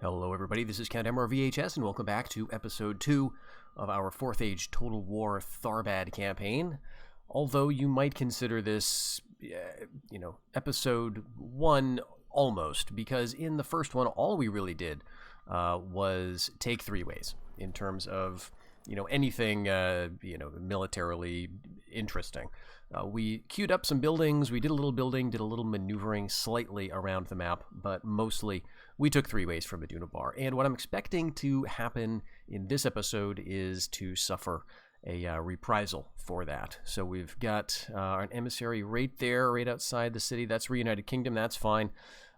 Hello everybody, this is Count MRVHS and welcome back to episode 2 of our 4th Age Total War Tharbad campaign. Although you might consider this, episode 1 almost, because in the first one all we really did was take 3 ways in terms of, anything, militarily interesting. We queued up some buildings, we did a little building, did a little maneuvering slightly around the map, but mostly we took 3 ways from Adûnabar. And what I'm expecting to happen in this episode is to suffer a reprisal for that. So we've got an emissary right there, right outside the city. That's Reunited Kingdom, that's fine.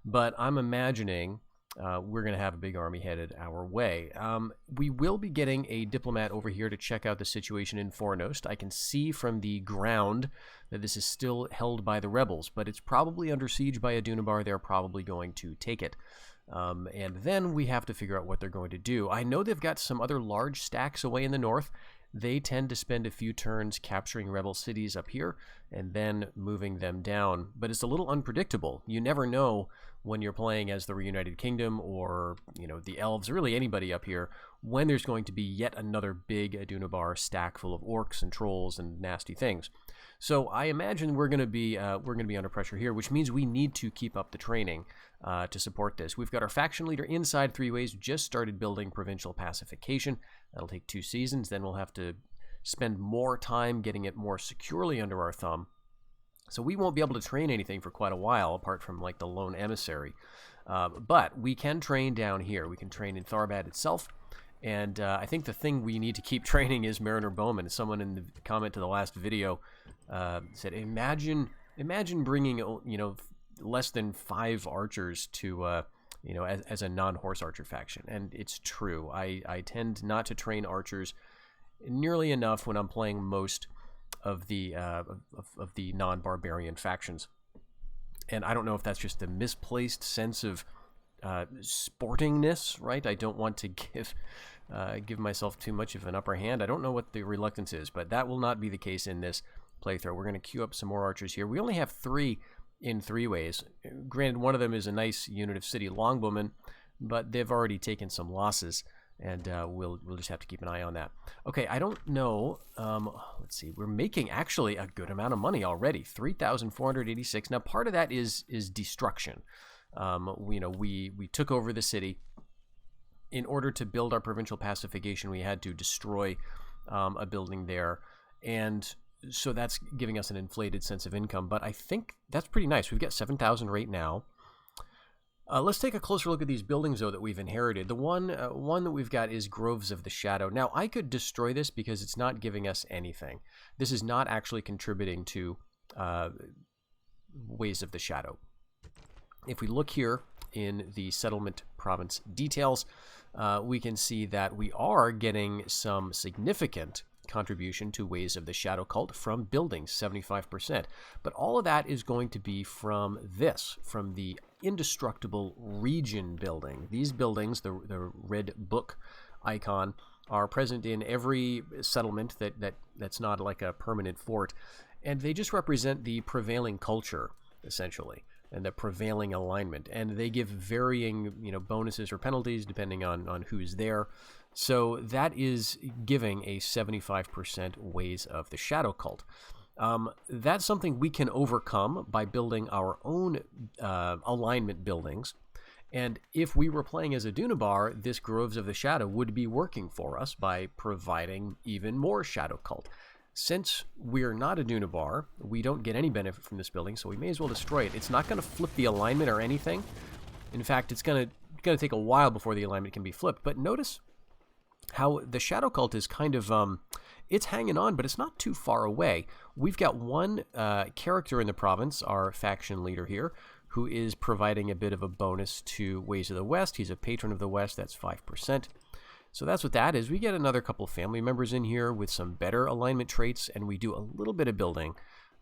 But I'm imagining we're going to have a big army headed our way. We will be getting a diplomat over here to check out the situation in Fornost. I can see from the ground that this is still held by the rebels, but it's probably under siege by Adûnabar. They're probably going to take it. And then we have to figure out what they're going to do. I know they've got some other large stacks away in the north. They tend to spend a few turns capturing rebel cities up here and then moving them down. But it's a little unpredictable. You never know when you're playing as the Reunited Kingdom or, the elves, really anybody up here, when there's going to be yet another big Adûnabar stack full of orcs and trolls and nasty things. So I imagine we're going to be under pressure here, which means we need to keep up the training to support this. We've got our faction leader inside 3 ways, just started building provincial pacification. That'll take 2 seasons. Then we'll have to spend more time getting it more securely under our thumb. So we won't be able to train anything for quite a while, apart from like the lone emissary. But we can train down here. We can train in Tharbad itself. And I think the thing we need to keep training is Mariner Bowman. Someone in the comment to the last video said, imagine bringing, less than 5 archers to, as a non-horse archer faction. And it's true. I tend not to train archers nearly enough when I'm playing most of the non-barbarian factions. And I don't know if that's just a misplaced sense of sportingness, right? I don't want to give myself too much of an upper hand. I don't know what the reluctance is, but that will not be the case in this playthrough. We're going to queue up some more archers here. We only have 3 in 3 ways. Granted, one of them is a nice unit of city longbowmen, but they've already taken some losses, and we'll just have to keep an eye on that. Okay, I don't know. Let's see. We're making actually a good amount of money already. 3,486. Now, part of that is destruction. We took over the city. In order to build our provincial pacification, we had to destroy a building there, and so that's giving us an inflated sense of income. But I think that's pretty nice. We've got 7,000 right now. Let's take a closer look at these buildings, though, that we've inherited. The one that we've got is Groves of the Shadow. Now, I could destroy this because it's not giving us anything. This is not actually contributing to Ways of the Shadow. If we look here in the settlement province details, we can see that we are getting some significant contribution to Ways of the Shadow cult from buildings, 75%. But all of that is going to be from the Indestructible Region building. These buildings, the red book icon, are present in every settlement that's not like a permanent fort, and they just represent the prevailing culture, essentially, and the prevailing alignment, and they give varying bonuses or penalties depending on who's there. So that is giving a 75% Ways of the Shadow cult. That's something we can overcome by building our own alignment buildings. And if we were playing as Adûnabar, this Groves of the Shadow would be working for us by providing even more Shadow cult. Since we're not Adûnabar, we don't get any benefit from this building, so we may as well destroy it. It's not going to flip the alignment or anything. In fact, it's going to take a while before the alignment can be flipped. But notice how the Shadow cult is kind of, it's hanging on, but it's not too far away. We've got one character in the province, our faction leader here, who is providing a bit of a bonus to Ways of the West. He's a patron of the West, that's 5%. So that's what that is. We get another couple of family members in here with some better alignment traits, and we do a little bit of building,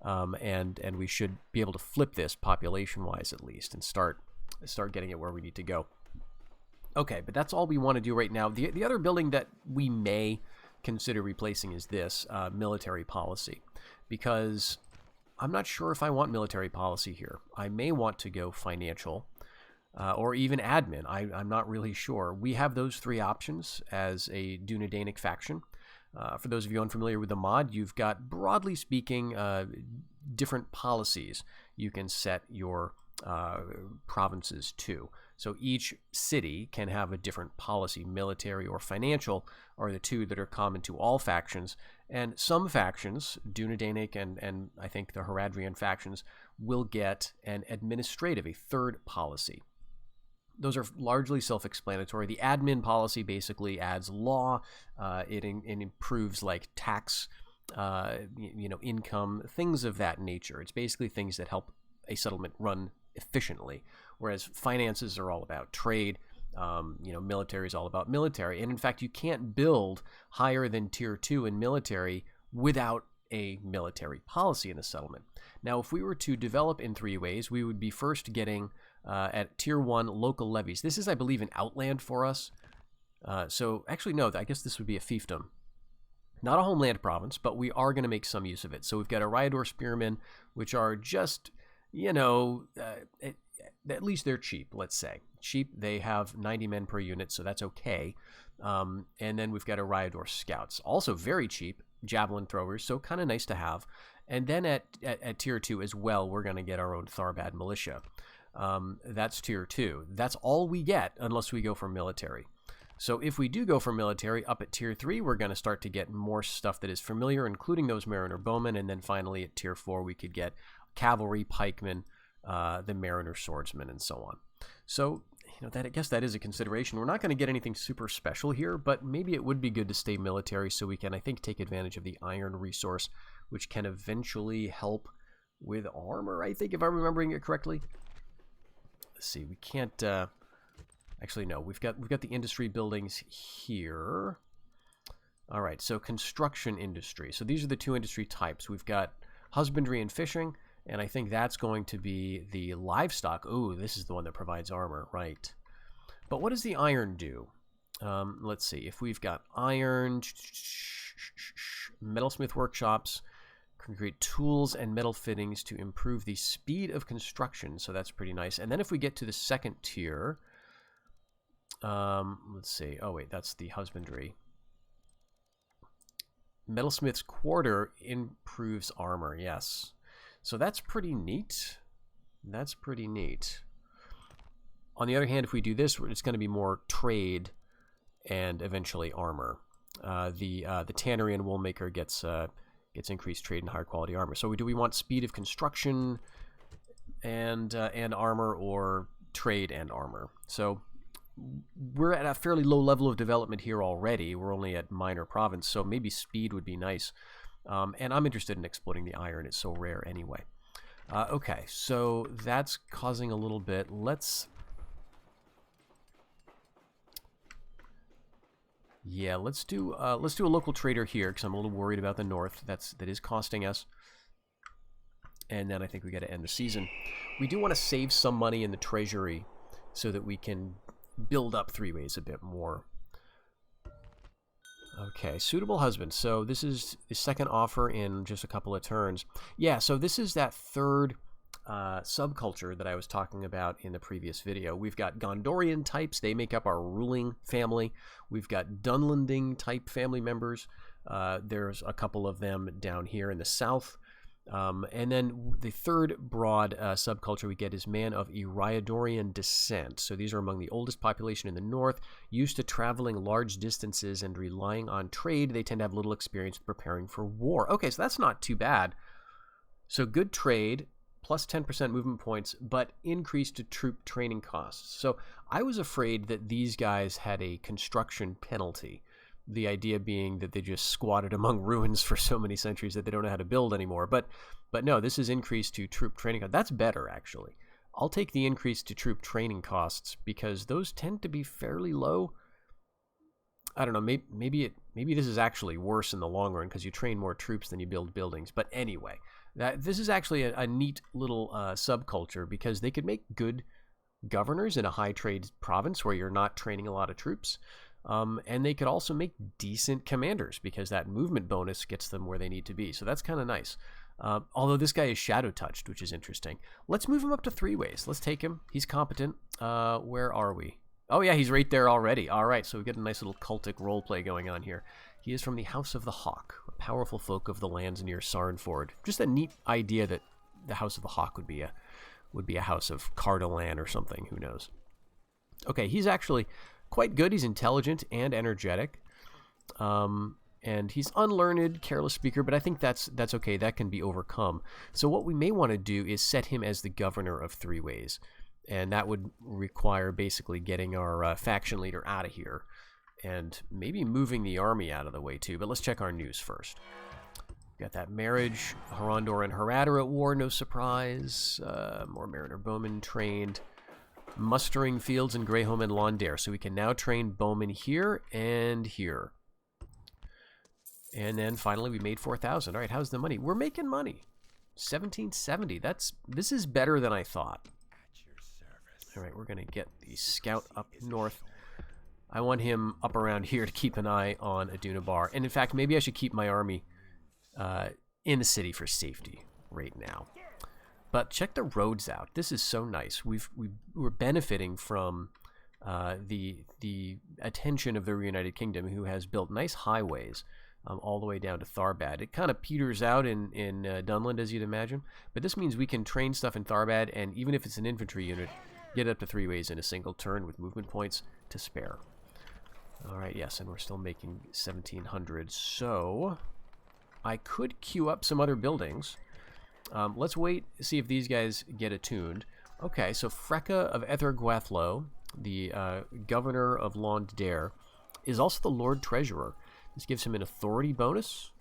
and we should be able to flip this population-wise at least and start getting it where we need to go. Okay, but that's all we want to do right now. The other building that we may consider replacing is this, military policy, because I'm not sure if I want military policy here. I may want to go financial. or even admin. I'm not really sure. We have those three options as a Dúnedainic faction. For those of you unfamiliar with the mod, you've got, broadly speaking, different policies you can set your provinces to. So each city can have a different policy. Military or financial are the two that are common to all factions. And some factions, Dúnedainic and I think the Haradrian factions, will get an administrative, a third policy. Those are largely self-explanatory. The admin policy basically adds law. It improves like tax, income, things of that nature. It's basically things that help a settlement run efficiently, whereas finances are all about trade. Military is all about military. And in fact, you can't build higher than tier 2 in military without a military policy in a settlement. Now, if we were to develop in three ways, we would be first getting at tier 1 local levies. This is, I believe, an outland for us. So actually, no, I guess this would be a fiefdom. Not a homeland province, but we are going to make some use of it. So we've got Eriador spearmen, which are just, at least they're cheap, let's say. Cheap, they have 90 men per unit, so that's okay. And then we've got Eriador scouts, also very cheap, javelin throwers, so kind of nice to have. And then at tier 2 as well, we're going to get our own Tharbad militia. That's tier 2. That's all we get unless we go for military. So if we do go for military, up at tier 3, we're going to start to get more stuff that is familiar, including those Mariner bowmen, and then finally at tier 4, we could get cavalry, pikemen, the Mariner swordsmen, and so on. So, I guess that is a consideration. We're not going to get anything super special here, but maybe it would be good to stay military so we can, I think, take advantage of the iron resource, which can eventually help with armor, I think, if I'm remembering it correctly. Let's see, we can't, actually, no, we've got the industry buildings here. All right, so construction industry. So these are the two industry types. We've got husbandry and fishing, and I think that's going to be the livestock. Ooh, this is the one that provides armor, right. But what does the iron do? Let's see, if we've got iron, metalsmith workshops, can create tools and metal fittings to improve the speed of construction, so that's pretty nice. And then if we get to the second tier, let's see, oh wait, that's the husbandry. Metalsmith's quarter improves armor, yes. So that's pretty neat. That's pretty neat. On the other hand, if we do this, it's going to be more trade and eventually armor. The tannery and woolmaker gets increased trade and higher quality armor. So do we want speed of construction and armor, or trade and armor? So we're at a fairly low level of development here already. We're only at minor province, so maybe speed would be nice. And I'm interested in exploiting the iron. It's so rare anyway. Okay, so that's causing a little bit. Let's do a local trader here, because I'm a little worried about the north. That is costing us. And then I think we got to end the season. We do want to save some money in the treasury so that we can build up three ways a bit more. Okay, suitable husband. So this is the second offer in just a couple of turns. Yeah, so this is that third subculture that I was talking about in the previous video. We've got Gondorian types. They make up our ruling family. We've got Dunlanding type family members. There's a couple of them down here in the south. And then the third broad subculture we get is man of Eriadorian descent. So these are among the oldest population in the north, used to traveling large distances and relying on trade. They tend to have little experience preparing for war. Okay, so that's not too bad. So good trade, plus 10% movement points, but increase to troop training costs. So I was afraid that these guys had a construction penalty. The idea being that they just squatted among ruins for so many centuries that they don't know how to build anymore. But no, this is increased to troop training costs. That's better, actually. I'll take the increase to troop training costs because those tend to be fairly low. I don't know, maybe this is actually worse in the long run because you train more troops than you build buildings. But anyway, this is actually a neat little subculture because they could make good governors in a high trade province where you're not training a lot of troops. And they could also make decent commanders because that movement bonus gets them where they need to be. So that's kind of nice. Although this guy is shadow touched, which is interesting. Let's move him up to 3 ways. Let's take him. He's competent. Where are we? Oh yeah, he's right there already. All right, so we get a nice little cultic roleplay going on here. He is from the House of the Hawk, a powerful folk of the lands near Sarnford. Just a neat idea that the House of the Hawk would be a house of Cardolan or something. Who knows? Okay, he's actually quite good. He's intelligent and energetic. And he's unlearned, careless speaker, but I think that's okay. That can be overcome. So what we may want to do is set him as the governor of 3 ways. And that would require basically getting our faction leader out of here. And maybe moving the army out of the way too. But let's check our news first. Got that marriage. Harondor and Harad are at war, no surprise. More Mariner Bowmen trained. Mustering fields in Greyholm and Londair. So we can now train bowmen here and here. And then finally we made 4,000. All right, how's the money? We're making money. 1770. This is better than I thought. All right, we're going to get the scout up north. I want him up around here to keep an eye on Adûnabar. And in fact, maybe I should keep my army in the city for safety right now. But check the roads out. This is so nice. We're benefiting from the attention of the Reunited Kingdom, who has built nice highways all the way down to Tharbad. It kind of peters out in Dunland, as you'd imagine. But this means we can train stuff in Tharbad, and even if it's an infantry unit, get up to 3 ways in a single turn with movement points to spare. All right, yes, and we're still making 1,700. So I could queue up some other buildings. Let's wait, see if these guys get attuned. Okay, so Freka of Ethergwathlo, the governor of Londair, is also the Lord Treasurer. This gives him an authority bonus,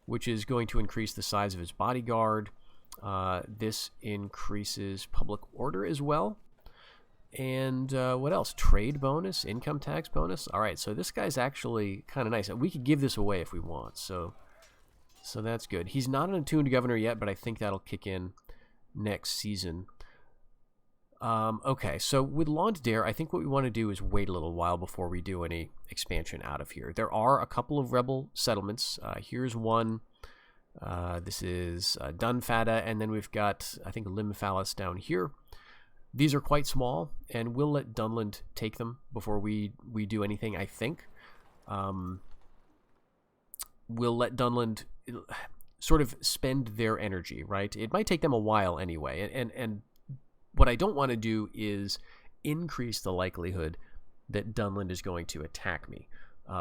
which is going to increase the size of his bodyguard. This increases public order as well. And what else? Trade bonus, income tax bonus. All right, so this guy's actually kind of nice. We could give this away if we want, so that's good. He's not an attuned governor yet, but I think that'll kick in next season. Okay, so with Londair, I think what we want to do is wait a little while before we do any expansion out of here. There are a couple of rebel settlements. Here's one. This is Dunfada, and then we've got, I think, Limfalis down here. These are quite small, and we'll let Dunland take them before we do anything, I think. We'll let Dunland sort of spend their energy, right? It might take them a while anyway, and what I don't want to do is increase the likelihood that Dunland is going to attack me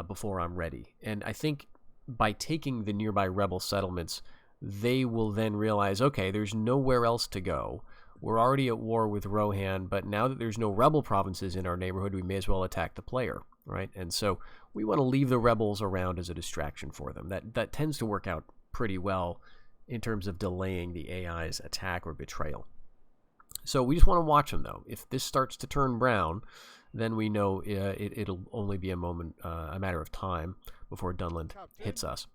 before I'm ready. And I think by taking the nearby rebel settlements, they will then realize, okay, there's nowhere else to go. We're already at war with Rohan, but now that there's no rebel provinces in our neighborhood, we may as well attack the player, right? And so we want to leave the rebels around as a distraction for them. That tends to work out pretty well in terms of delaying the AI's attack or betrayal. So we just want to watch them, though. If this starts to turn brown, then we know it'll only be a matter of time before Dunland hits us.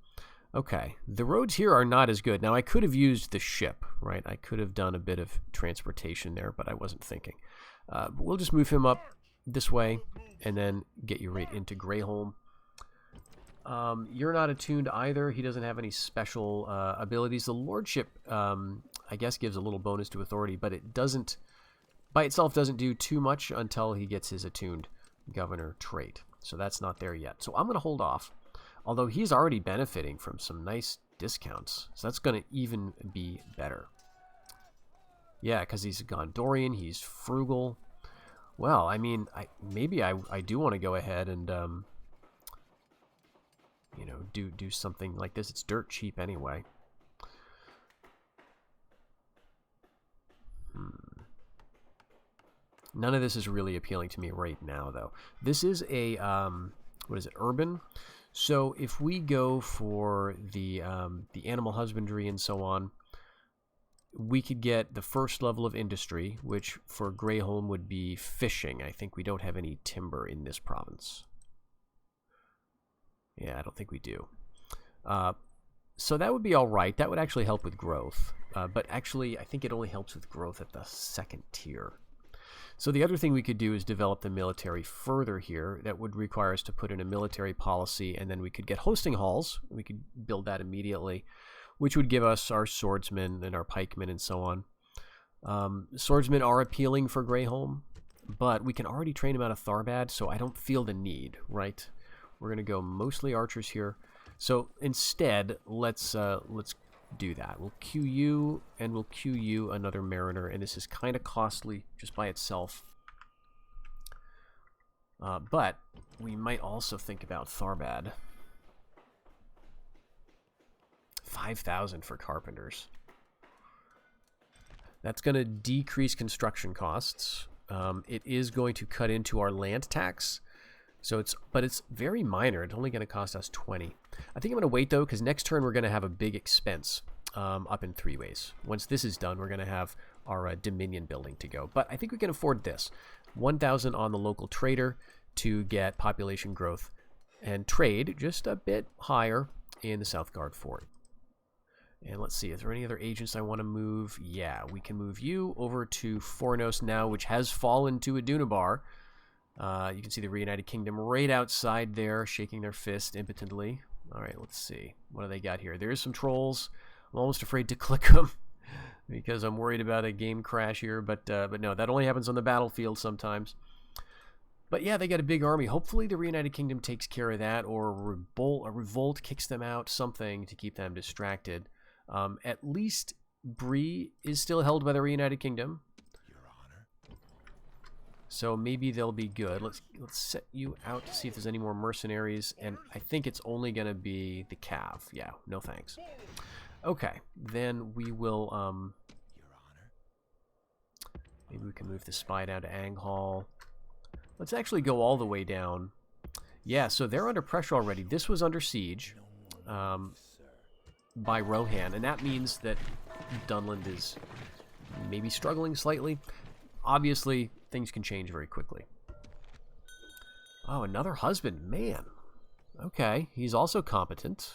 Okay, the roads here are not as good. Now, I could have used the ship, right? I could have done a bit of transportation there, but I wasn't thinking. But we'll just move him up this way and then get you right into Greyholm. You're not attuned either. He doesn't have any special abilities. The Lordship, I guess, gives a little bonus to authority, but it doesn't, by itself, doesn't do too much until he gets his attuned governor trait. So that's not there yet. So I'm going to hold off. Although he's already benefiting from some nice discounts. So that's going to even be better. Yeah, because he's a Gondorian. He's frugal. Well, I mean, maybe I do want to go ahead and, you know, do something like this. It's dirt cheap anyway. None of this is really appealing to me right now, though. This is a, what is it, urban? So if we go for the animal husbandry and so on, we could get the first level of industry, which for Greyholm would be fishing. I think we don't have any timber in this province. Yeah, I don't think we do. So that would be all right. That would actually help with growth. But actually, I think it only helps with growth at the 2nd tier. So the other thing we could do is develop the military further here. That would require us to put in a military policy, and then we could get hosting halls. We could build that immediately. which would give us our swordsmen and our pikemen and so on. Swordsmen are appealing for Greyholm, but we can already train them out of Tharbad, so I don't feel the need, right? We're going to go mostly archers here. So instead, let's do that. We'll queue you, and we'll queue you another mariner, and this is kind of costly just by itself. But we might also think about Tharbad. 5,000 for carpenters. That's going to decrease construction costs. It is going to cut into our land tax. But it's very minor. It's only going to cost us 20. I think I'm going to wait, though, because next turn we're going to have a big expense up in 3 ways. Once this is done, we're going to have our Dominion building to go. But I think we can afford this. 1,000 on the local trader to get population growth and trade just a bit higher in the Southgard Fort. And let's see, is there any other agents I want to move? Yeah, we can move you over to Fornos now, which has fallen to Adûnabar. You can see the Reunited Kingdom right outside there, shaking their fist impotently. All right, let's see. What do they got here? There's some trolls. I'm almost afraid to click them because I'm worried about a game crash here. But no, that only happens on the battlefield sometimes. But yeah, they got a big army. Hopefully the Reunited Kingdom takes care of that, or a revolt kicks them out, something to keep them distracted. At least Bree is still held by the Reunited Kingdom. So maybe they'll be good. Let's set you out to see if there's any more mercenaries, and I think it's only going to be the Cav. Yeah, no thanks. Okay, then we will, maybe we can move the spy down to Anghal. Let's actually go all the way down. Yeah, so they're under pressure already. This was under siege by Rohan, and that means that Dunland is maybe struggling slightly. Obviously, things can change very quickly. Oh, another husband. Man. Okay, he's also competent.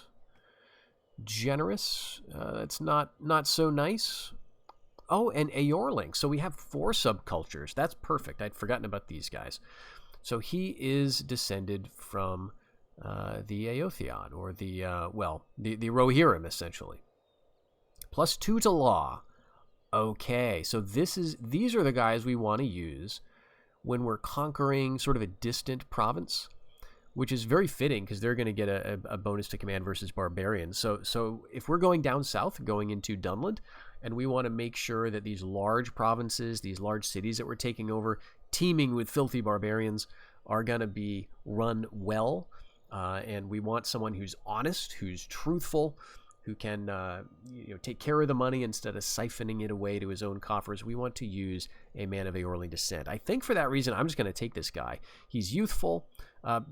Generous. That's not so nice. Oh, and Aorling. So we have 4 subcultures. That's perfect. I'd forgotten about these guys. So he is descended from the Aotheon, or the Rohirrim, essentially. +2 to law. Okay, so these are the guys we want to use when we're conquering sort of a distant province, which is very fitting because they're going to get a bonus to command versus barbarians. So if we're going down south, going into Dunland, and we want to make sure that these large provinces, these large cities that we're taking over, teeming with filthy barbarians, are going to be run well, and we want someone who's honest, who's truthful, who can take care of the money instead of siphoning it away to his own coffers. We want to use a man of Aorling descent. I think for that reason, I'm just going to take this guy. He's youthful.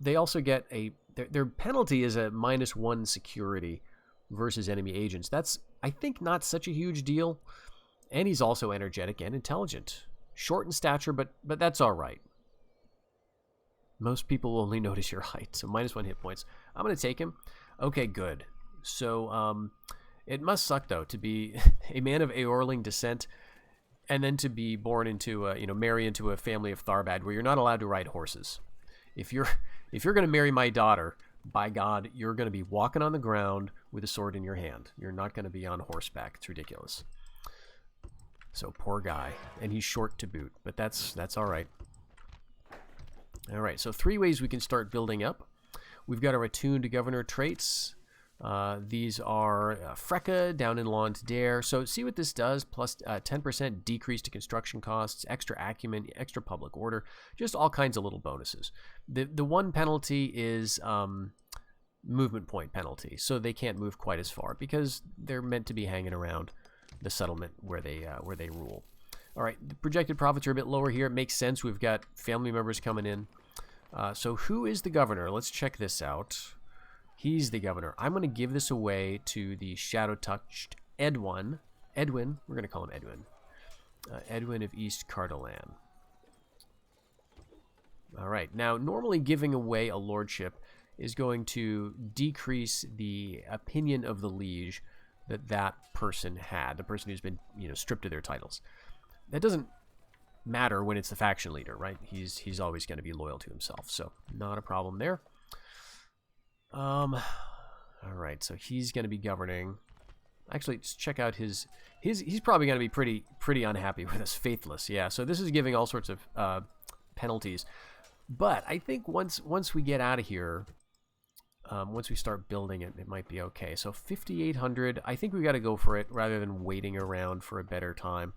They also get their penalty is a -1 security versus enemy agents. That's, I think, not such a huge deal. And he's also energetic and intelligent. Short in stature, but that's all right. Most people will only notice your height, so -1 hit points. I'm going to take him. Okay, good. So it must suck, though, to be a man of Aorling descent and then to be born into marry into a family of Tharbad where you're not allowed to ride horses. If you're going to marry my daughter, by God, you're going to be walking on the ground with a sword in your hand. You're not going to be on horseback. It's ridiculous. So poor guy, and he's short to boot, but that's all right. All right, so 3 ways we can start building up. We've got our attuned governor traits. These are Freka down in Lond Dare. So see what this does, plus 10% decrease to construction costs, extra acumen, extra public order, just all kinds of little bonuses. The one penalty is movement point penalty, so they can't move quite as far because they're meant to be hanging around the settlement where they rule. All right, the projected profits are a bit lower here. It makes sense. We've got family members coming in. So who is the governor? Let's check this out. He's the governor. I'm going to give this away to the shadow-touched Edwin. We're going to call him Edwin. Edwin of East Cardolan. All right. Now, normally giving away a lordship is going to decrease the opinion of the liege that person had, the person who's been stripped of their titles. That doesn't matter when it's the faction leader, right? He's always going to be loyal to himself, so not a problem there. All right, so he's going to be governing. Actually, let's check out his he's probably going to be pretty unhappy with us. Faithless, yeah. So this is giving all sorts of penalties. But I think once we get out of here, once we start building it, it might be okay. So 5,800, I think we got to go for it rather than waiting around for a better time.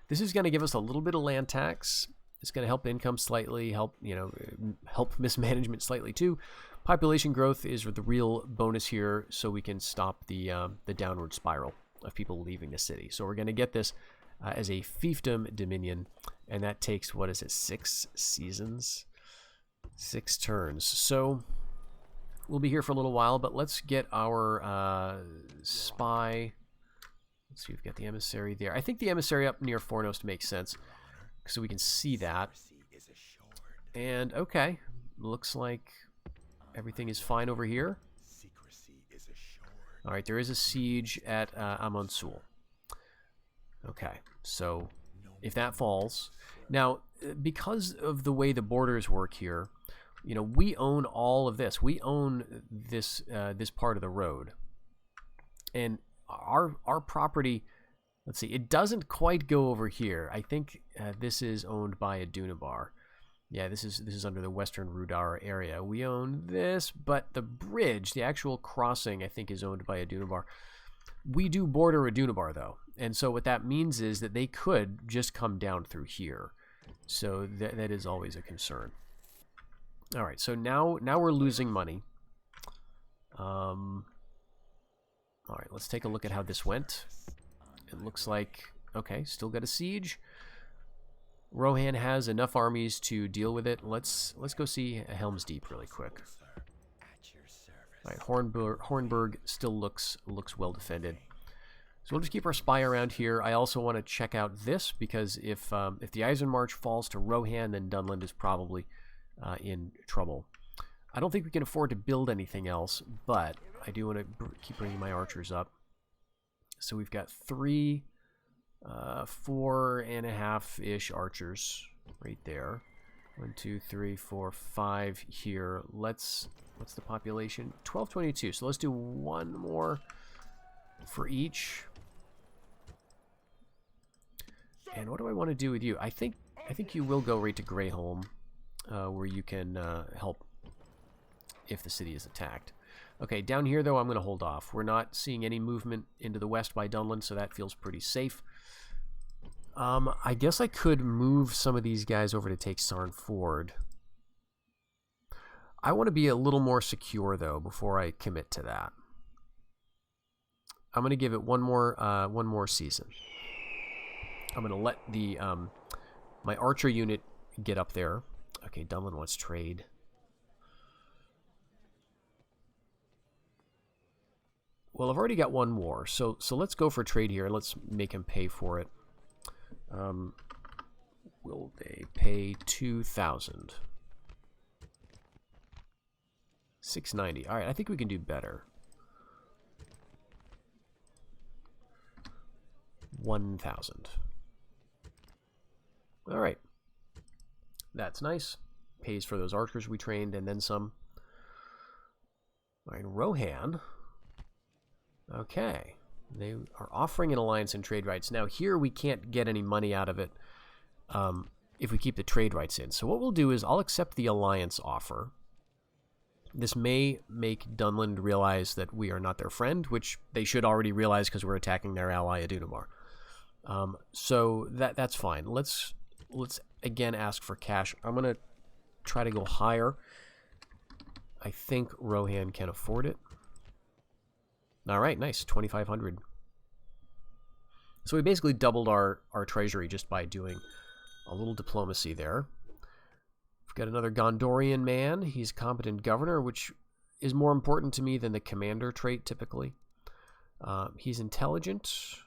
This is going to give us a little bit of land tax. It's going to help income slightly, help mismanagement slightly too. Population growth is the real bonus here, so we can stop the downward spiral of people leaving the city. So we're going to get this as a fiefdom dominion, and that takes, what is it, 6 seasons, 6 turns. So we'll be here for a little while, but let's get our spy. Let's see, we've got the emissary there. I think the emissary up near Fornost makes sense, so we can see that. And okay, looks like everything is fine over here. All right, there is a siege at Amonsul. Okay, so if that falls, now because of the way the borders work here, you know, we own all of this. We own this this part of the road, and our property. Let's see, it doesn't quite go over here. I think this is owned by Adûnabar. Yeah, this is under the Western Rudar area. We own this, but the bridge, the actual crossing, I think is owned by Adûnabar. We do border Adûnabar, though. And so what that means is that they could just come down through here. So that is always a concern. All right, so now we're losing money. All right, let's take a look at how this went. It looks like, okay, still got a siege. Rohan has enough armies to deal with it. Let's go see Helm's Deep really quick. All right, Hornburg still looks well defended. So we'll just keep our spy around here. I also want to check out this, because if the Eisenmarch falls to Rohan, then Dunland is probably in trouble. I don't think we can afford to build anything else, but I do want to keep bringing my archers up. So we've got 3, 4.5-ish archers right there. 1, 2, 3, 4, 5 here. What's the population? 1222. So let's do 1 more for each. And what do I want to do with you? I think you will go right to Greyholm, where you can help if the city is attacked. Okay, down here, though, I'm going to hold off. We're not seeing any movement into the west by Dunland, so that feels pretty safe. I guess I could move some of these guys over to take Sarnford. I want to be a little more secure, though, before I commit to that. I'm going to give it one more season. I'm going to let the my archer unit get up there. Okay, Dunland wants trade. Well, I've already got 1 war, so let's go for trade here. Let's make him pay for it. Will they pay 2,000? 690. All right, I think we can do better. 1,000. All right, that's nice. Pays for those archers we trained and then some. All right, Rohan. Okay, they are offering an alliance and trade rights. Now here we can't get any money out of it if we keep the trade rights in. So what we'll do is I'll accept the alliance offer. This may make Dunland realize that we are not their friend, which they should already realize because we're attacking their ally Adûnabar. So that's fine. Let's again ask for cash. I'm gonna try to go higher. I think Rohan can afford it. All right, nice, 2,500. So we basically doubled our treasury just by doing a little diplomacy there. We've got another Gondorian man. He's a competent governor, which is more important to me than the commander trait typically. He's intelligent.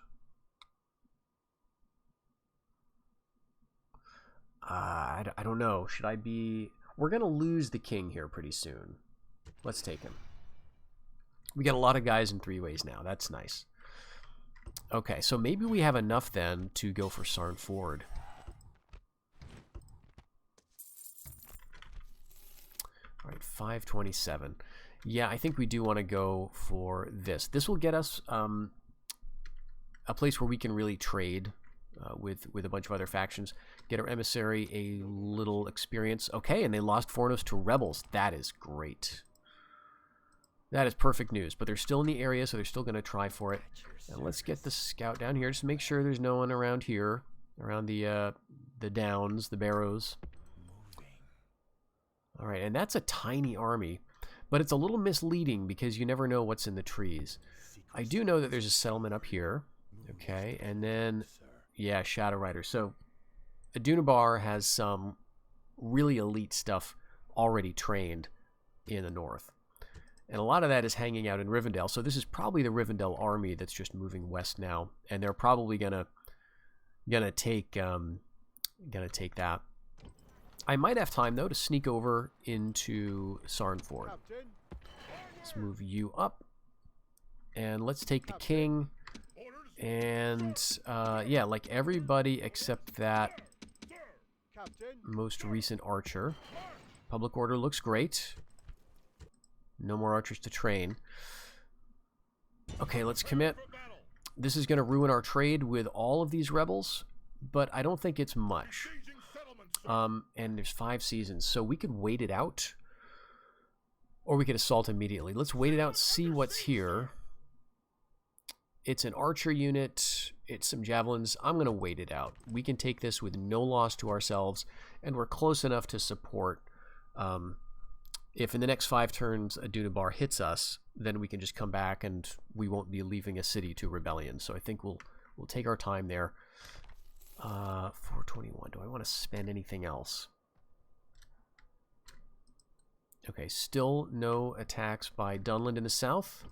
I don't know. Should I be... We're going to lose the king here pretty soon. Let's take him. We got a lot of guys in 3 ways now. That's nice. Okay, so maybe we have enough then to go for Sarnford. All right, 527. Yeah, I think we do want to go for this. This will get us a place where we can really trade with a bunch of other factions. Get our emissary a little experience. Okay, and they lost Fornos to rebels. That is great. That is perfect news. But they're still in the area, so they're still going to try for it. And let's get the scout down here. Just make sure there's no one around here, around the downs, the barrows. All right, and that's a tiny army, but it's a little misleading because you never know what's in the trees. I do know that there's a settlement up here. Okay, and then, yeah, Shadow Rider. So Adûnabar has some really elite stuff already trained in the north. And a lot of that is hanging out in Rivendell. So this is probably the Rivendell army that's just moving west now, and they're probably gonna take that. I might have time though to sneak over into Sarnford. Let's move you up, and let's take the king. And yeah, like everybody except that most recent archer. Public order looks great. No more archers to train. Okay, let's commit. This is going to ruin our trade with all of these rebels, but I don't think it's much. And there's 5 seasons, so we could wait it out, or we could assault immediately. Let's wait it out, see what's here. It's an archer unit. It's some javelins. I'm going to wait it out. We can take this with no loss to ourselves, and we're close enough to support. If in the next 5 turns Adûnabar hits us, then we can just come back and we won't be leaving a city to rebellion. So I think we'll take our time there. 421. Do I want to spend anything else? Okay, still no attacks by Dunland in the south.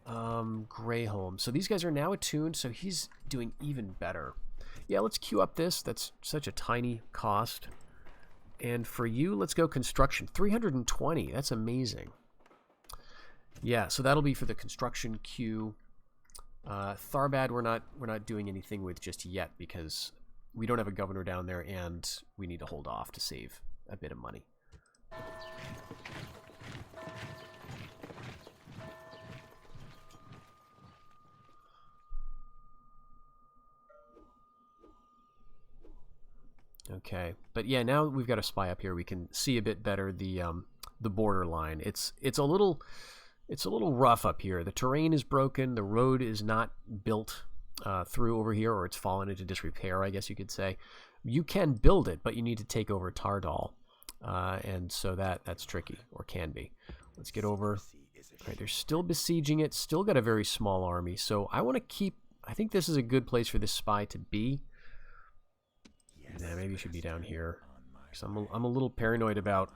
Greyholm. So these guys are now attuned, so he's doing even better. Yeah, let's queue up this. That's such a tiny cost. And for you, let's go construction. 320. That's amazing. Yeah, so that'll be for the construction queue. Tharbad, we're not doing anything with just yet because we don't have a governor down there, and we need to hold off to save a bit of money. Okay, but yeah, now we've got a spy up here. We can see a bit better the border line. It's a little rough up here. The terrain is broken. The road is not built through over here, or it's fallen into disrepair, I guess you could say. You can build it, but you need to take over Tardal, and so that's tricky, or can be. Let's get over. All right, they're still besieging it. Still got a very small army, so I want to keep. I think this is a good place for this spy to be. Yeah, maybe it should be down here. Because I'm a little paranoid about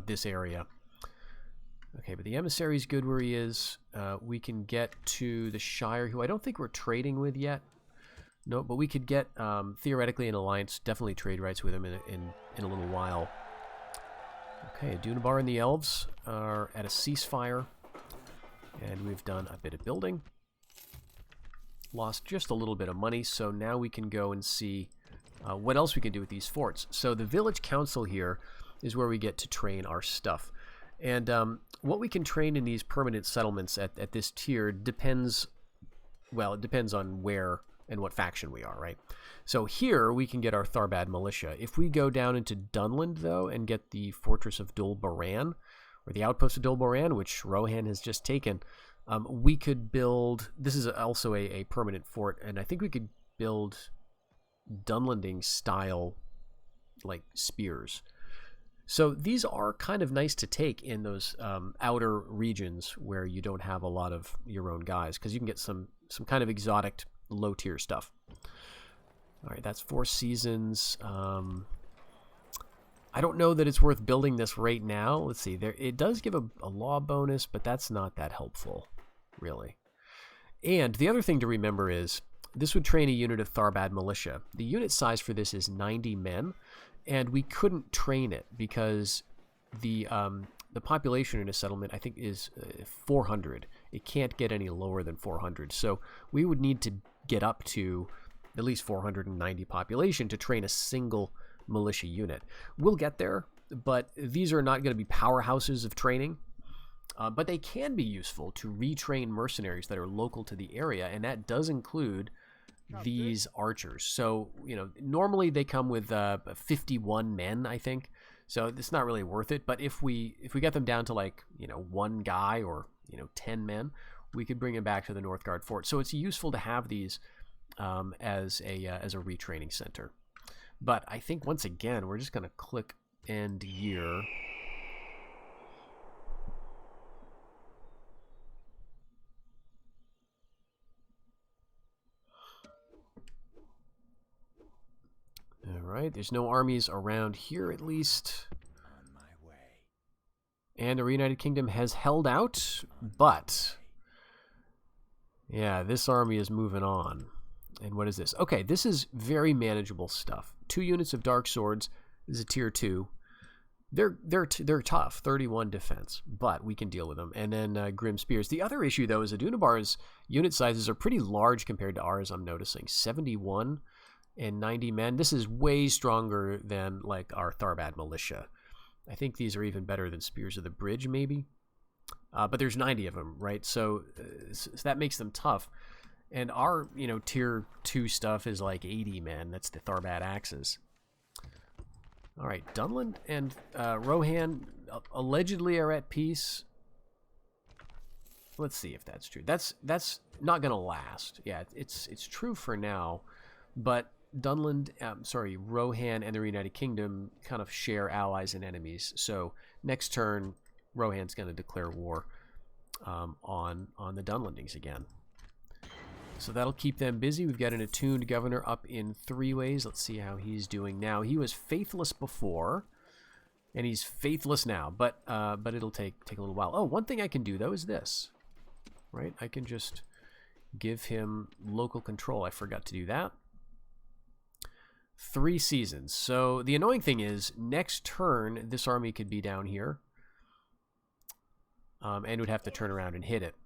this area. Okay, but the emissary's good where he is. We can get to the Shire, who I don't think we're trading with yet. No, but we could get theoretically an alliance. Definitely trade rights with him in a little while. Okay, Adûnabar and the elves are at a ceasefire, and we've done a bit of building. Lost just a little bit of money, so now we can go and see what else we can do with these forts. So the village council here is where we get to train our stuff. And what we can train in these permanent settlements at this tier depends, well, it depends on where and what faction we are, right? So here we can get our Tharbad militia. If we go down into Dunland, though, and get the fortress of Dol Boran, or the outpost of Dol Boran, which Rohan has just taken, we could build, this is also a permanent fort, and I think we could build Dunlanding style like spears. So these are kind of nice to take in those outer regions where you don't have a lot of your own guys, because you can get some kind of exotic low tier stuff. All right, that's 4 seasons. I don't know that it's worth building this right now. Let's see, it does give a law bonus, but that's not that helpful, really. And the other thing to remember is this would train a unit of Tharbad militia. The unit size for this is 90 men, and we couldn't train it because the population in a settlement, I think, is 400. It can't get any lower than 400. So we would need to get up to at least 490 population to train a single militia unit. We'll get there, but these are not going to be powerhouses of training. But they can be useful to retrain mercenaries that are local to the area, and that does include these archers. So, you know, normally they come with 51 men, I think. So it's not really worth it. But if we get them down to, like, you know, one guy or, you know, 10 men, we could bring them back to the Northgard Fort. So it's useful to have these as a retraining center. But I think once again we're just going to click end year. Alright, there's no armies around here at least. On my way. And the Reunited Kingdom has held out, but yeah, this army is moving on. And what is this? Okay, this is very manageable stuff. 2 units of Dark Swords. This is a tier 2. They're tough, 31 defense, but we can deal with them. And then Grim Spears. The other issue, though, is Adûnabar's unit sizes are pretty large compared to ours, I'm noticing. 71 and 90 men. This is way stronger than, like, our Tharbad militia. I think these are even better than Spears of the Bridge, maybe. But there's 90 of them, right? So that makes them tough. And our, you know, tier 2 stuff is like 80 men. That's the Tharbad axes. All right, Dunland and Rohan allegedly are at peace. Let's see if that's true. That's not gonna last. Yeah, it's true for now, but Dunland, Rohan and the Reunited Kingdom kind of share allies and enemies. So next turn, Rohan's going to declare war on the Dunlandings again. So that'll keep them busy. We've got an attuned governor up in 3 ways. Let's see how he's doing now. He was faithless before, and he's faithless now. But it'll take a little while. Oh, one thing I can do though is this, right? I can just give him local control. I forgot to do that. 3 seasons. So the annoying thing is, next turn, this army could be down here. And would have to turn around and hit it.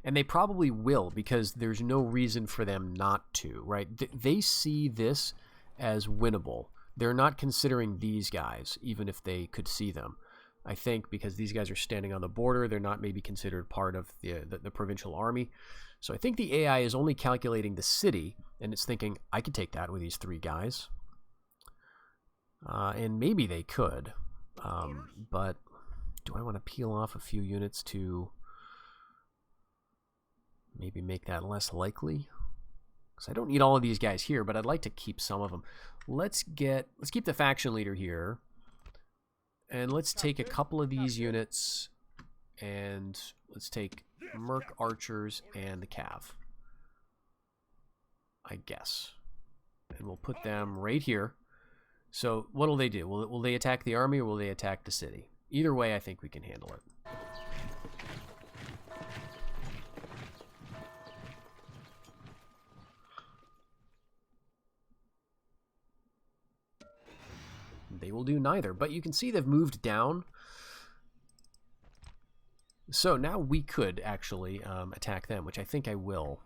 And they probably will, because there's no reason for them not to, right? They see this as winnable. They're not considering these guys, even if they could see them. I think because these guys are standing on the border, they're not maybe considered part of the provincial army. So I think the AI is only calculating the city, and it's thinking, I could take that with these 3 guys. And maybe they could. But do I want to peel off a few units to maybe make that less likely? Because I don't need all of these guys here, but I'd like to keep some of them. Let's keep the faction leader here. And let's take a couple of these units, and let's take Merc Archers and the Cav, I guess. And we'll put them right here. So what will they do? Will they attack the army, or will they attack the city? Either way, I think we can handle it. They will do neither, but you can see they've moved down. So now we could actually attack them, which I think I will.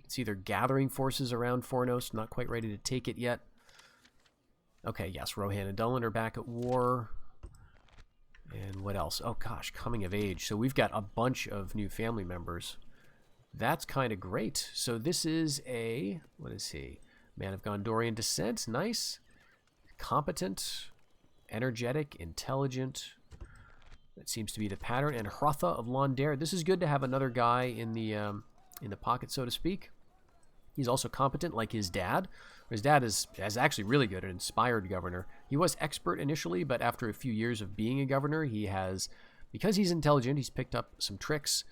It's either gathering forces around Fornos, not quite ready to take it yet. Okay, yes, Rohan and Dunland are back at war. And what else? Oh gosh, coming of age. So we've got a bunch of new family members. That's kind of great. So this is a, what is he? Man of Gondorian descent, nice. Competent, energetic, intelligent. That seems to be the pattern. And Hrotha of Londare. This is good to have another guy in the pocket, so to speak. He's also competent, like his dad. His dad is actually really good, an inspired governor. He was expert initially, but after a few years of being a governor, he has, because he's intelligent, he's picked up some tricks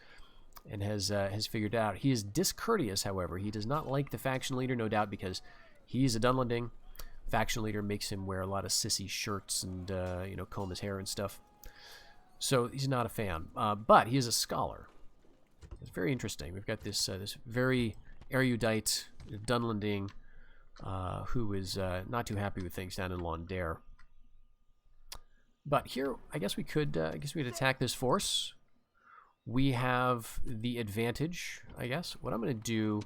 and has figured it out. He is discourteous, however. He does not like the faction leader, no doubt, because he's a Dunlanding. Faction leader makes him wear a lot of sissy shirts and comb his hair and stuff. So he's not a fan. But he is a scholar. It's very interesting. We've got this very erudite Dunlanding who is not too happy with things down in Londare. But here, I guess we could attack this force. We have the advantage, I guess. What I'm going to do,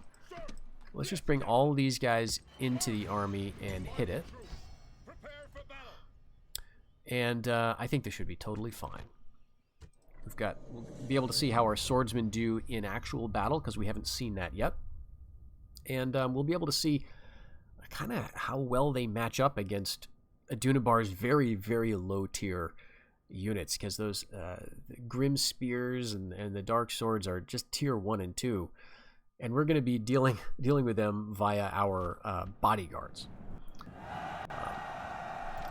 let's just bring all these guys into the army and hit it. And I think this should be totally fine. We'll be able to see how our swordsmen do in actual battle, because we haven't seen that yet. And we'll be able to see kind of how well they match up against Adûnabar's very, very low tier units, because those Grim Spears and the Dark Swords are just tier 1 and 2. And we're going to be dealing with them via our bodyguards.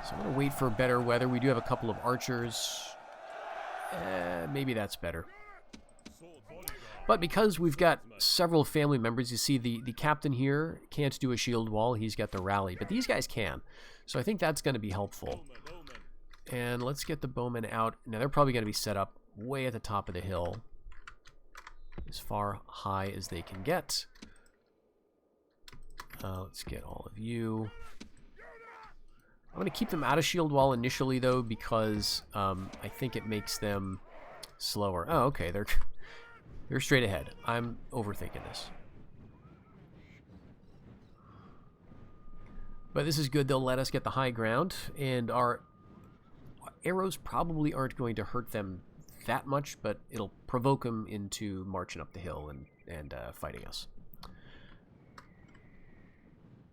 So I'm going to wait for better weather. We do have a couple of archers. Maybe that's better. But because we've got several family members, you see the captain here can't do a shield wall. He's got the rally, but these guys can. So I think that's going to be helpful. And let's get the bowmen out. Now they're probably going to be set up way at the top of the hill, as far high as they can get. Let's get all of you. I'm going to keep them out of shield wall initially, though, because I think it makes them slower. Oh, okay, they're straight ahead. I'm overthinking this. But this is good. They'll let us get the high ground, and our arrows probably aren't going to hurt them that much, but it'll provoke them into marching up the hill and fighting us.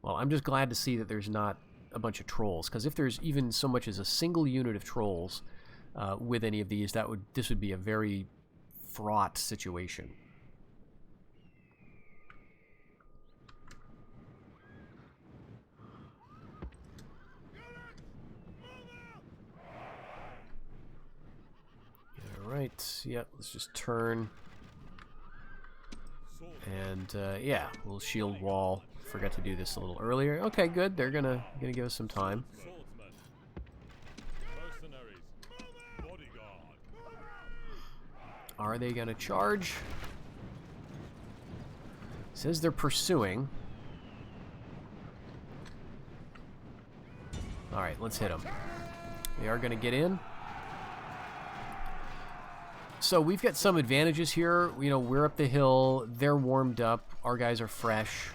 Well, I'm just glad to see that there's not a bunch of trolls, because if there's even so much as a single unit of trolls with any of these, this would be a very fraught situation. All right, yeah, let's just turn, and yeah, we'll shield wall. Forgot to do this a little earlier. Okay, good. They're gonna give us some time. Are they gonna charge? Says they're pursuing. All right, let's hit them. They are gonna get in. So we've got some advantages here. You know, we're up the hill. They're warmed up. Our guys are fresh.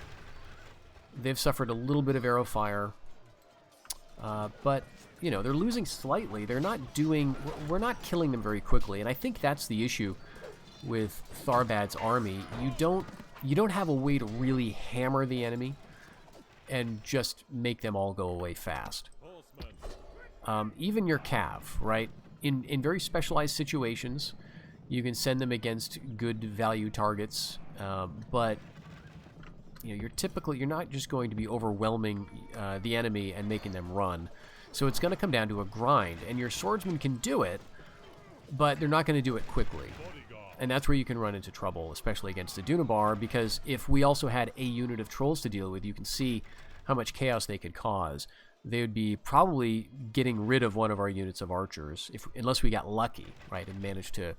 They've suffered a little bit of arrow fire, but you know, they're losing slightly. They're not doing. We're not killing them very quickly, and I think that's the issue with Tharbad's army. You don't have a way to really hammer the enemy and just make them all go away fast. Even your cav, right? In very specialized situations, you can send them against good value targets, but you know, you're not just going to be overwhelming the enemy and making them run. So it's going to come down to a grind, and your swordsmen can do it, but they're not going to do it quickly. And that's where you can run into trouble, especially against Adûnabar, because if we also had a unit of trolls to deal with, you can see how much chaos they could cause. They would be probably getting rid of one of our units of archers, unless we got lucky, right, and managed to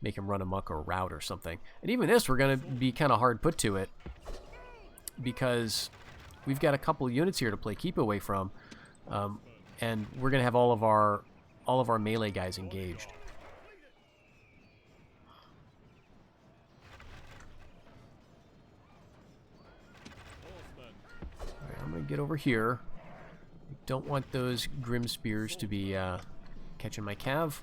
make him run amok or rout or something. And even this, we're going to be kind of hard put to it, because we've got a couple of units here to play keep away from, and we're going to have all of our melee guys engaged. All right, I'm going to get over here. I don't want those Grim Spears to be catching my cav.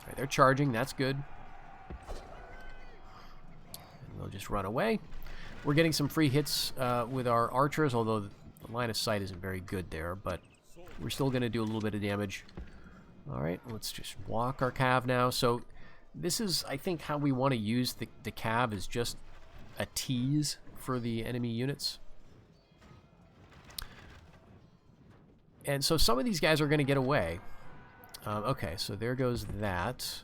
Alright, they're charging, that's good. And we'll just run away. We're getting some free hits with our archers, although the line of sight isn't very good there, but we're still going to do a little bit of damage. Alright, let's just walk our cav now. So this is, I think, how we want to use the cav, is just a tease for the enemy units. And so some of these guys are going to get away. Okay, so there goes that.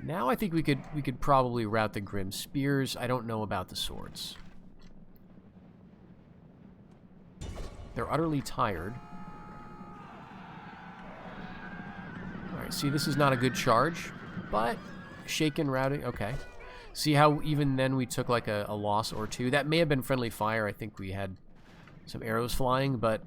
Now I think we could probably rout the Grim Spears. I don't know about the swords. They're utterly tired. Alright, see, this is not a good charge, but shaken routing, okay. See how even then we took like a loss or two? That may have been friendly fire. I think we had some arrows flying, but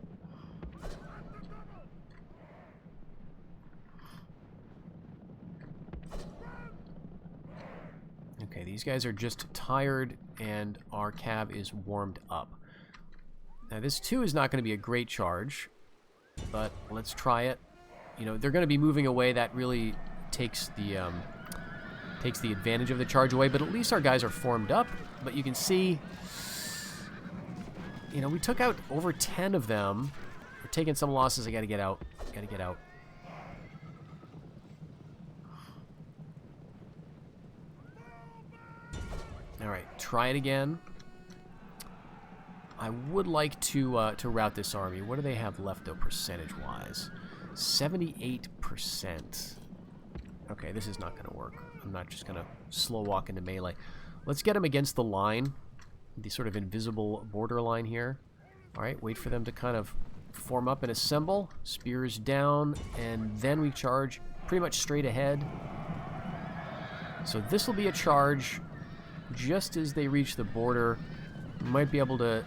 okay, these guys are just tired, and our cav is warmed up. Now, this, too, is not going to be a great charge, but let's try it. You know, they're going to be moving away. That really takes the advantage of the charge away, but at least our guys are formed up. But you can see, you know, we took out over 10 of them. We're taking some losses. I got to get out. Got to get out. All right, try it again. I would like to rout this army. What do they have left, though, percentage-wise? 78%. Okay, this is not going to work. I'm not just going to slow walk into melee. Let's get them against the line, the sort of invisible border line here. All right, wait for them to kind of form up and assemble. Spears down, and then we charge pretty much straight ahead. So this will be a charge just as they reach the border. Might be able to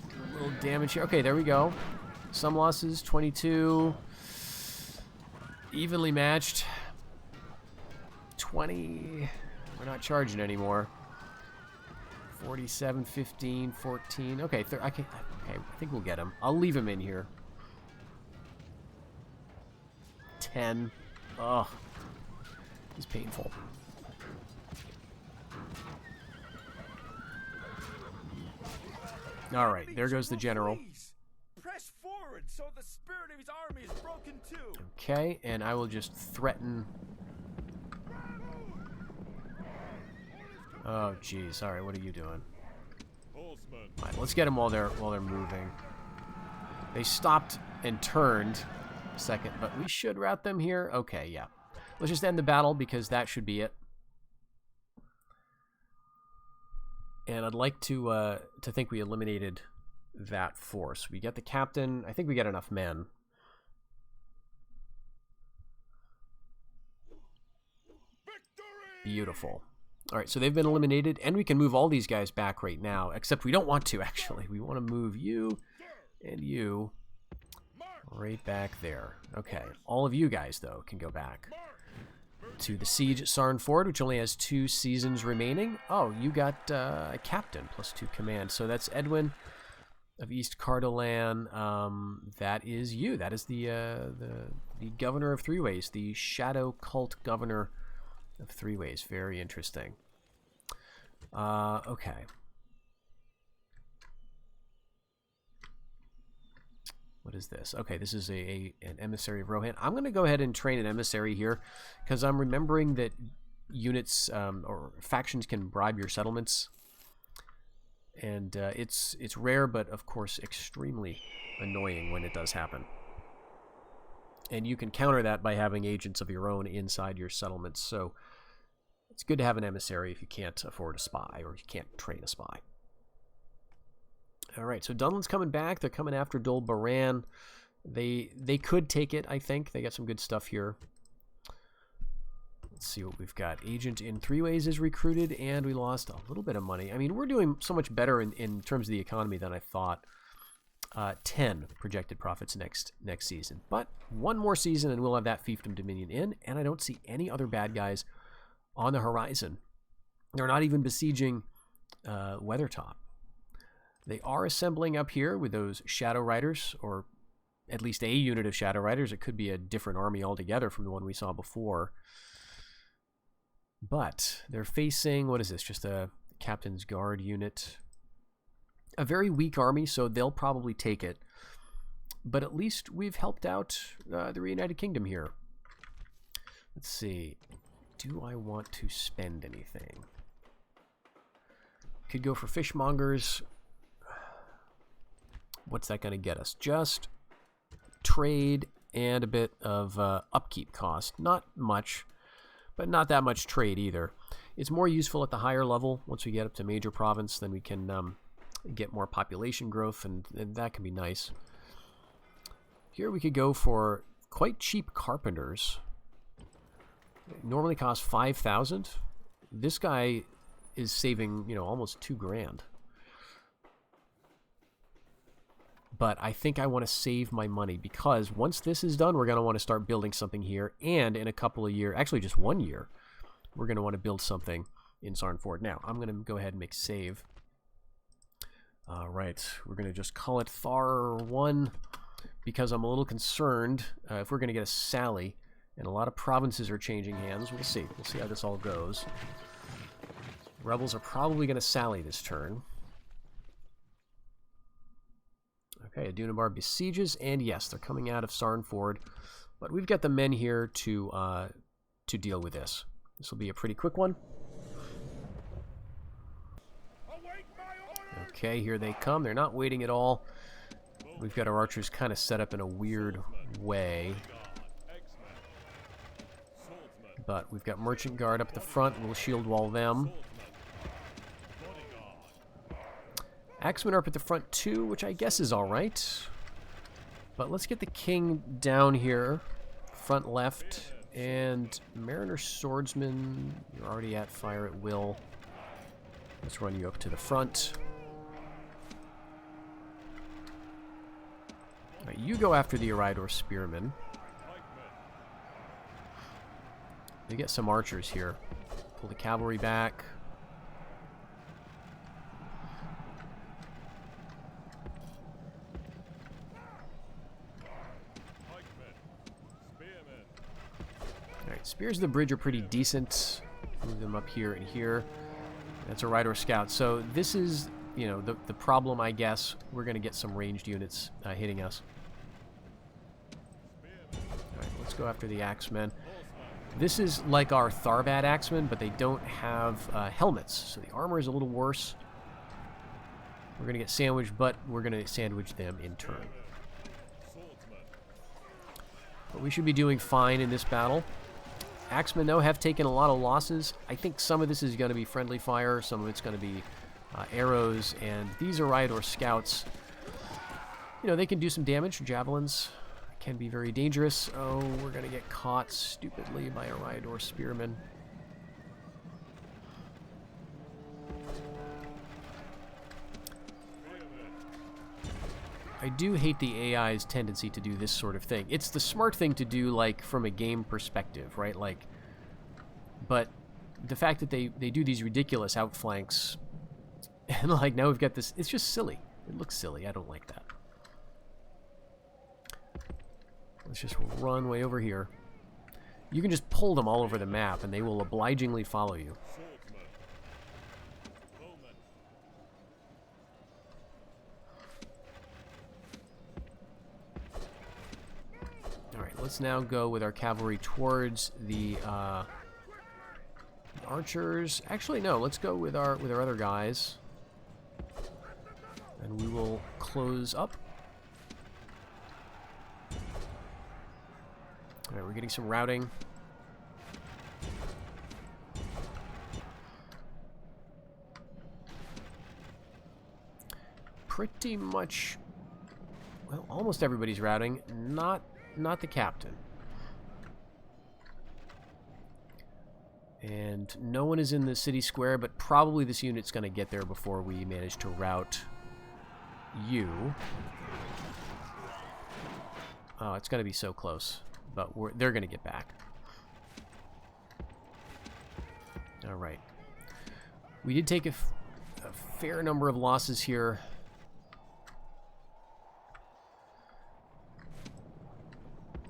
do a little damage here. Okay, there we go. Some losses, 22. Evenly matched. 20. We're not charging anymore. 47, 15, 14. Okay, okay, I think we'll get him. I'll leave him in here. 10. Ugh. It's painful. All right, there goes the general. Press forward so the spirit of his army is broken too. Okay, and I will just threaten. Oh, jeez. All right, what are you doing? All right, let's get them while they're moving. They stopped and turned a second, but we should rout them here. Okay, yeah. Let's just end the battle because that should be it. And I'd like to think we eliminated that force. We get the captain. I think we get enough men. Victory! Beautiful. All right, so they've been eliminated, and we can move all these guys back right now, except we don't want to, actually. We want to move you and you right back there. Okay, all of you guys, though, can go back to the siege at Sarnford, which only has 2 seasons remaining. Oh, you got a captain plus 2 command. So that's Edwin of East Cardolan. That is you. That is the governor of Three Ways, the shadow cult governor of Three Ways. Very interesting. Okay. What is this? Okay, this is an emissary of Rohan. I'm going to go ahead and train an emissary here because I'm remembering that units or factions can bribe your settlements. And it's rare, but of course extremely annoying when it does happen. And you can counter that by having agents of your own inside your settlements. So it's good to have an emissary if you can't afford a spy or you can't train a spy. All right, so Dunland's coming back. They're coming after Dol Baran. They could take it, I think. They got some good stuff here. Let's see what we've got. Agent in Three Ways is recruited, and we lost a little bit of money. I mean, we're doing so much better in terms of the economy than I thought. 10 projected profits next season. But one more season, and we'll have that fiefdom dominion in, and I don't see any other bad guys on the horizon. They're not even besieging Weathertop. They are assembling up here with those Shadow Riders, or at least a unit of Shadow Riders. It could be a different army altogether from the one we saw before. But they're facing, what is this, just a Captain's Guard unit. A very weak army, so they'll probably take it. But at least we've helped out the Reunited Kingdom here. Let's see. Do I want to spend anything? Could go for fishmongers. What's that going to get us? Just trade and a bit of upkeep cost. Not much, but not that much trade either. It's more useful at the higher level. Once we get up to major province, then we can get more population growth, and that can be nice. Here we could go for quite cheap carpenters. It normally costs 5,000. This guy is saving, you know, almost 2 grand. But I think I want to save my money because once this is done, we're going to want to start building something here. And in a couple of years, actually just 1 year, we're going to want to build something in Sarnford. Now, I'm going to go ahead and make save. Alright, we're going to just call it Thar 1 because I'm a little concerned if we're going to get a sally. And a lot of provinces are changing hands. We'll see. We'll see how this all goes. Rebels are probably going to sally this turn. Okay, Adûnabar besieges, and yes, they're coming out of Sarnford. But we've got the men here to deal with this. This will be a pretty quick one. Okay, here they come. They're not waiting at all. We've got our archers kind of set up in a weird way. But we've got Merchant Guard up at the front. We'll shield wall them. Axemen are up at the front too, which I guess is alright. But let's get the king down here. Front left. And Mariner Swordsman, you're already at fire at will. Let's run you up to the front. Alright, you go after the Eridor Spearmen. They get some archers here. Pull the cavalry back. Alright, spears of the bridge are pretty decent. Move them up here and here. That's a Eridor scout. So this is, you know, the problem, I guess. We're going to get some ranged units hitting us. Alright, let's go after the Axemen. This is like our Tharbad Axemen, but they don't have helmets, so the armor is a little worse. We're going to get sandwiched, but we're going to sandwich them in turn. But we should be doing fine in this battle. Axemen, though, have taken a lot of losses. I think some of this is going to be friendly fire, some of it's going to be arrows, and these are Eridor scouts. You know, they can do some damage. Javelins can be very dangerous. Oh, we're going to get caught stupidly by a Eridor spearman. I do hate the AI's tendency to do this sort of thing. It's the smart thing to do, like, from a game perspective, right? Like, but the fact that they do these ridiculous outflanks, and, like, now we've got this, it's just silly. It looks silly. I don't like that. Let's just run way over here. You can just pull them all over the map, and they will obligingly follow you. Alright, let's now go with our cavalry towards the archers. Actually, no, let's go with our other guys. And we will close up. Alright, we're getting some routing. Pretty much, well, almost everybody's routing. Not the captain. And no one is in the city square, but probably this unit's going to get there before we manage to rout you. Oh, it's going to be so close. But they're going to get back. Alright. We did take a fair number of losses here.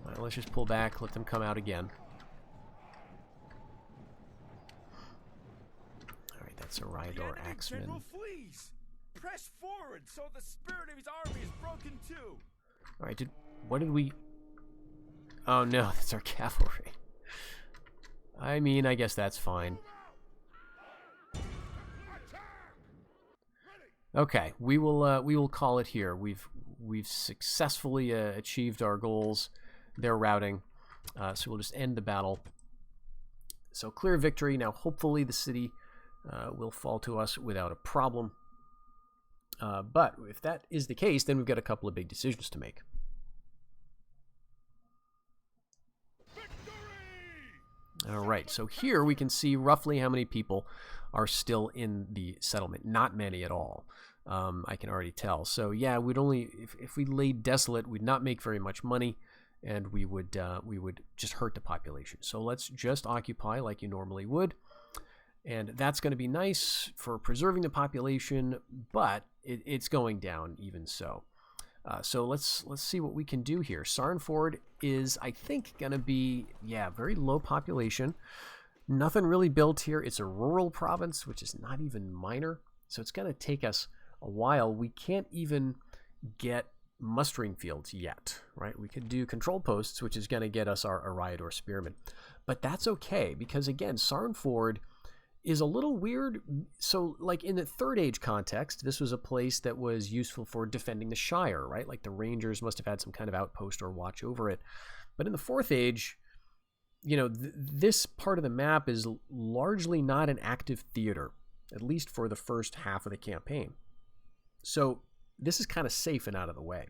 Alright, let's just pull back, let them come out again. Alright, that's a Eridor Axeman. Press forward so the spirit of his army is broken too. Alright, what did we... Oh no, that's our cavalry. I mean, I guess that's fine. Okay, we will call it here. We've successfully achieved our goals. They're routing, so we'll just end the battle. So clear victory. Now, hopefully, the city will fall to us without a problem. But if that is the case, then we've got a couple of big decisions to make. Alright, so here we can see roughly how many people are still in the settlement. Not many at all, I can already tell. So yeah, we'd only, if we laid desolate, we'd not make very much money, and we would just hurt the population. So let's just occupy like you normally would. And that's going to be nice for preserving the population, but it's going down even so. So let's see what we can do here. Sarnford is, I think, going to be, very low population. Nothing really built here. It's a rural province, which is not even minor. So it's going to take us a while. We can't even get mustering fields yet, right? We could do control posts, which is going to get us our Ariador spearmen. But that's okay, because again, Sarnford is a little weird. So like in the Third Age context, this was a place that was useful for defending the Shire, right? Like the Rangers must have had some kind of outpost or watch over it. But in the Fourth Age, this part of the map is largely not an active theater, at least for the first half of the campaign. So this is kind of safe and out of the way.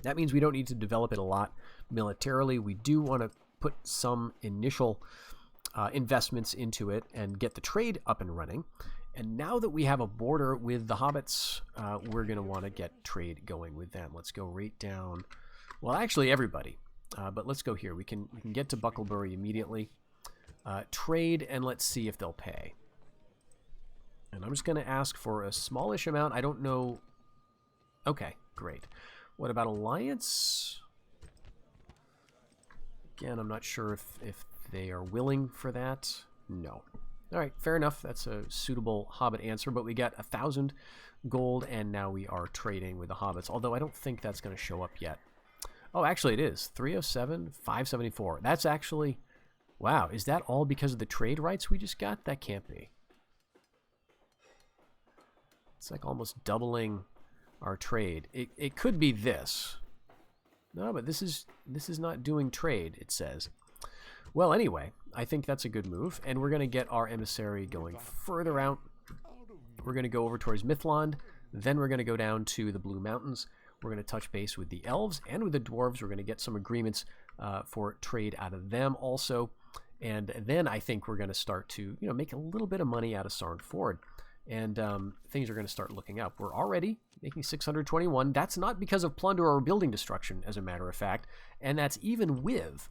That means we don't need to develop it a lot militarily. We do want to put some initial investments into it and get the trade up and running. And now that we have a border with the hobbits, we're going to want to get trade going with them. Let's go right down. Well, actually, everybody. But let's go here. We can get to Bucklebury immediately. Trade, and let's see if they'll pay. And I'm just going to ask for a smallish amount. I don't know. Okay, great. What about alliance? Again, I'm not sure if they are willing for that. No. All right, fair enough. That's a suitable Hobbit answer, but we got 1,000 gold, and now we are trading with the Hobbits, although I don't think that's going to show up yet. Oh, actually it is. 307, 574. That's actually... Wow, is that all because of the trade rights we just got? That can't be. It's like almost doubling our trade. It could be this. No, but this is not doing trade, it says. Well, anyway, I think that's a good move, and we're going to get our emissary going further out. We're going to go over towards Mithlond, then we're going to go down to the Blue Mountains. We're going to touch base with the elves and with the dwarves. We're going to get some agreements for trade out of them also. And then I think we're going to start to make a little bit of money out of Sarnford. And things are going to start looking up. We're already making 621. That's not because of plunder or building destruction, as a matter of fact. And that's even with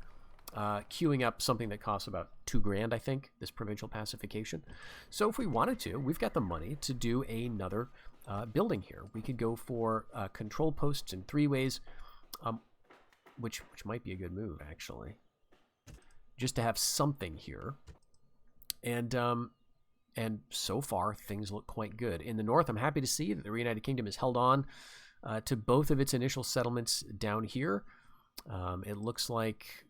queuing up something that costs about $2,000, I think, this provincial pacification. So if we wanted to, we've got the money to do another building here. We could go for control posts in 3 ways, which might be a good move, actually, just to have something here. And so far, things look quite good. In the north, I'm happy to see that the Reunited Kingdom has held on to both of its initial settlements down here. It looks like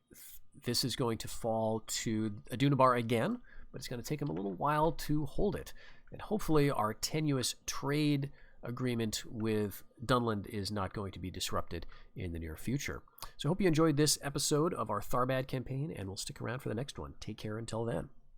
this is going to fall to Adûnabar again, but it's going to take them a little while to hold it. And hopefully our tenuous trade agreement with Dunland is not going to be disrupted in the near future. So I hope you enjoyed this episode of our Tharbad campaign, and we'll stick around for the next one. Take care until then.